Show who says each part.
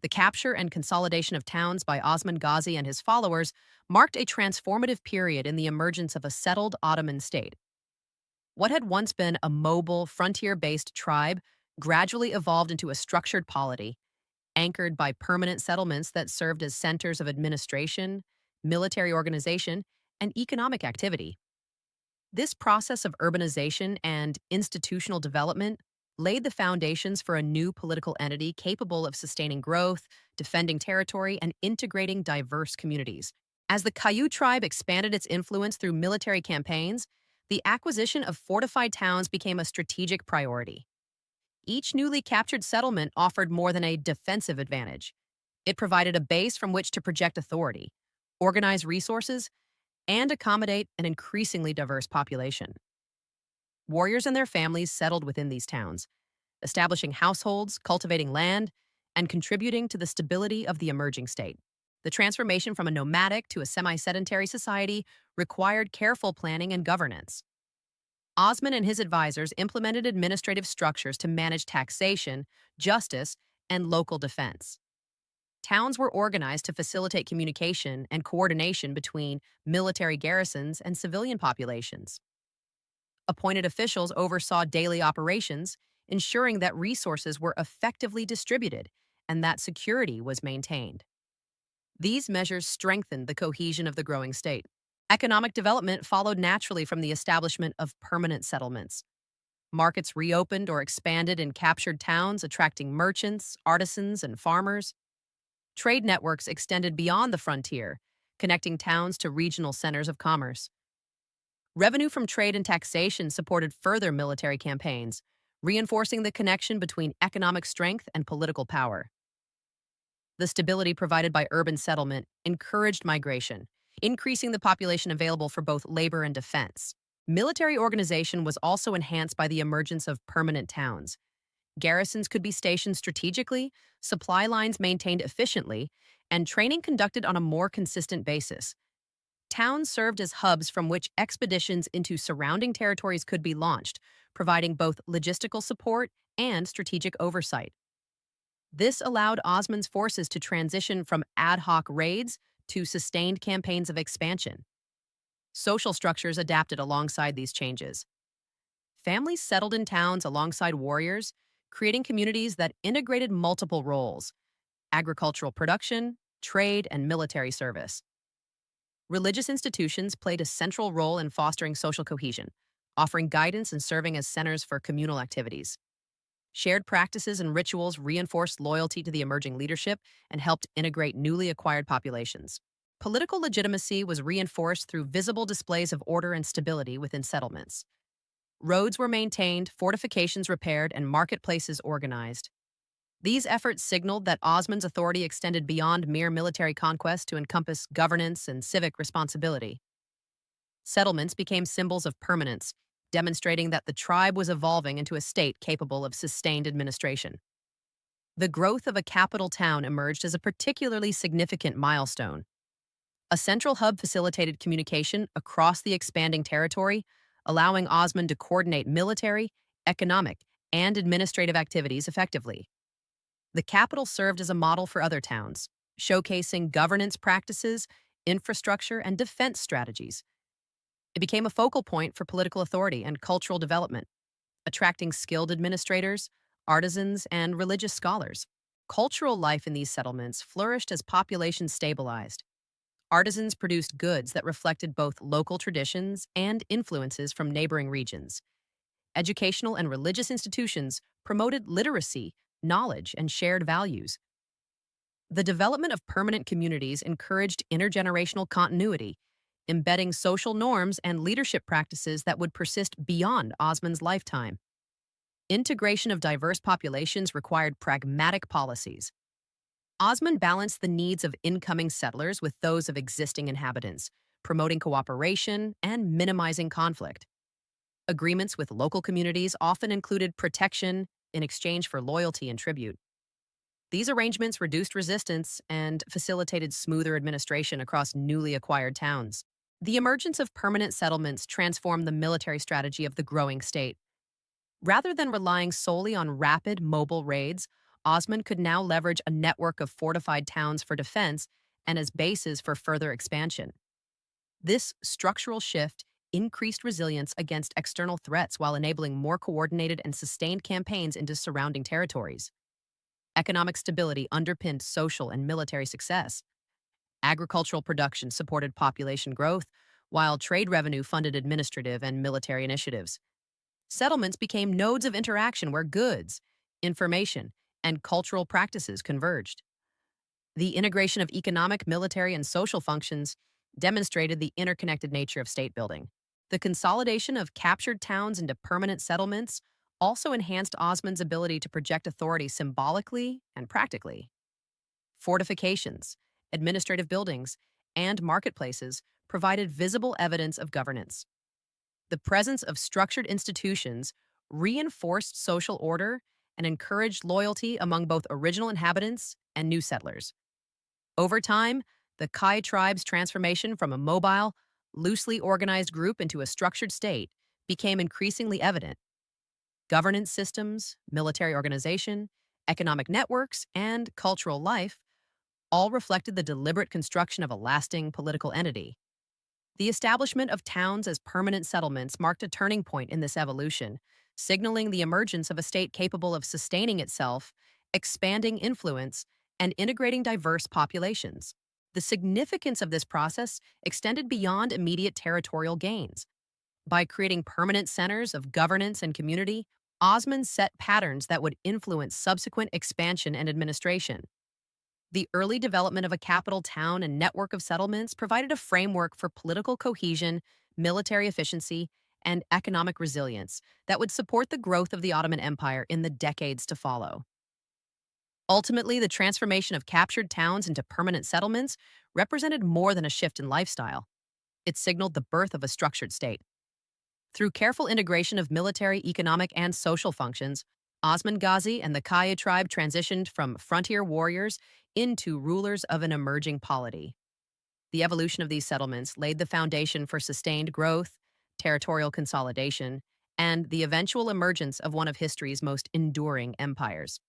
Speaker 1: The capture and consolidation of towns by Osman Ghazi and his followers marked a transformative period in the emergence of a settled Ottoman state. What had once been a mobile, frontier based tribe gradually evolved into a structured polity, anchored by permanent settlements that served as centers of administration, military organization, and economic activity. This process of urbanization and institutional development laid the foundations for a new political entity capable of sustaining growth, defending territory, and integrating diverse communities. As the Kayu tribe expanded its influence through military campaigns, the acquisition of fortified towns became a strategic priority. Each newly captured settlement offered more than a defensive advantage. It provided a base from which to project authority, organize resources, and accommodate an increasingly diverse population. Warriors and their families settled within these towns, establishing households, cultivating land, and contributing to the stability of the emerging state. The transformation from a nomadic to a semi-sedentary society required careful planning and governance. Osman and his advisors implemented administrative structures to manage taxation, justice, and local defense. Towns were organized to facilitate communication and coordination between military garrisons and civilian populations. Appointed officials oversaw daily operations, ensuring that resources were effectively distributed and that security was maintained. These measures strengthened the cohesion of the growing state. Economic development followed naturally from the establishment of permanent settlements. Markets reopened or expanded in captured towns, attracting merchants, artisans, and farmers. Trade networks extended beyond the frontier, connecting towns to regional centers of commerce. Revenue from trade and taxation supported further military campaigns, reinforcing the connection between economic strength and political power. The stability provided by urban settlement encouraged migration, increasing the population available for both labor and defense. Military organization was also enhanced by the emergence of permanent towns. Garrisons could be stationed strategically, supply lines maintained efficiently, and training conducted on a more consistent basis. Towns served as hubs from which expeditions into surrounding territories could be launched, providing both logistical support and strategic oversight. This allowed Osman's forces to transition from ad hoc raids to sustained campaigns of expansion. Social structures adapted alongside these changes. Families settled in towns alongside warriors, creating communities that integrated multiple roles: agricultural production, trade, and military service. Religious institutions played a central role in fostering social cohesion, offering guidance and serving as centers for communal activities. Shared practices and rituals reinforced loyalty to the emerging leadership and helped integrate newly acquired populations. Political legitimacy was reinforced through visible displays of order and stability within settlements. Roads were maintained, fortifications repaired, and marketplaces organized. These efforts signaled that Osman's authority extended beyond mere military conquest to encompass governance and civic responsibility. Settlements became symbols of permanence, demonstrating that the tribe was evolving into a state capable of sustained administration. The growth of a capital town emerged as a particularly significant milestone. A central hub facilitated communication across the expanding territory, allowing Osman to coordinate military, economic, and administrative activities effectively. The capital served as a model for other towns, showcasing governance practices, infrastructure, and defense strategies. It became a focal point for political authority and cultural development, attracting skilled administrators, artisans, and religious scholars. Cultural life in these settlements flourished as populations stabilized. Artisans produced goods that reflected both local traditions and influences from neighboring regions. Educational and religious institutions promoted literacy, knowledge, and shared values. The development of permanent communities encouraged intergenerational continuity, embedding social norms and leadership practices that would persist beyond Osman's lifetime. Integration of diverse populations required pragmatic policies. Osman balanced the needs of incoming settlers with those of existing inhabitants, promoting cooperation and minimizing conflict. Agreements with local communities often included protection in exchange for loyalty and tribute. These arrangements reduced resistance and facilitated smoother administration across newly acquired towns. The emergence of permanent settlements transformed the military strategy of the growing state. Rather than relying solely on rapid, mobile raids, Osman could now leverage a network of fortified towns for defense and as bases for further expansion. This structural shift increased resilience against external threats while enabling more coordinated and sustained campaigns into surrounding territories. Economic stability underpinned social and military success. Agricultural production supported population growth, while trade revenue funded administrative and military initiatives. Settlements became nodes of interaction where goods, information, and cultural practices converged. The integration of economic, military, and social functions demonstrated the interconnected nature of state building. The consolidation of captured towns into permanent settlements also enhanced Osman's ability to project authority symbolically and practically. Fortifications, administrative buildings, and marketplaces provided visible evidence of governance. The presence of structured institutions reinforced social order and encouraged loyalty among both original inhabitants and new settlers. Over time, the Kai tribe's transformation from a mobile, loosely organized group into a structured state became increasingly evident. Governance systems, military organization, economic networks, and cultural life all reflected the deliberate construction of a lasting political entity. The establishment of towns as permanent settlements marked a turning point in this evolution, signaling the emergence of a state capable of sustaining itself, expanding influence, and integrating diverse populations. The significance of this process extended beyond immediate territorial gains. By creating permanent centers of governance and community, Osman set patterns that would influence subsequent expansion and administration. The early development of a capital town and network of settlements provided a framework for political cohesion, military efficiency, and economic resilience that would support the growth of the Ottoman Empire in the decades to follow. Ultimately, the transformation of captured towns into permanent settlements represented more than a shift in lifestyle. It signaled the birth of a structured state. Through careful integration of military, economic, and social functions, Osman Ghazi and the Kaya tribe transitioned from frontier warriors into rulers of an emerging polity. The evolution of these settlements laid the foundation for sustained growth, territorial consolidation, and the eventual emergence of one of history's most enduring empires.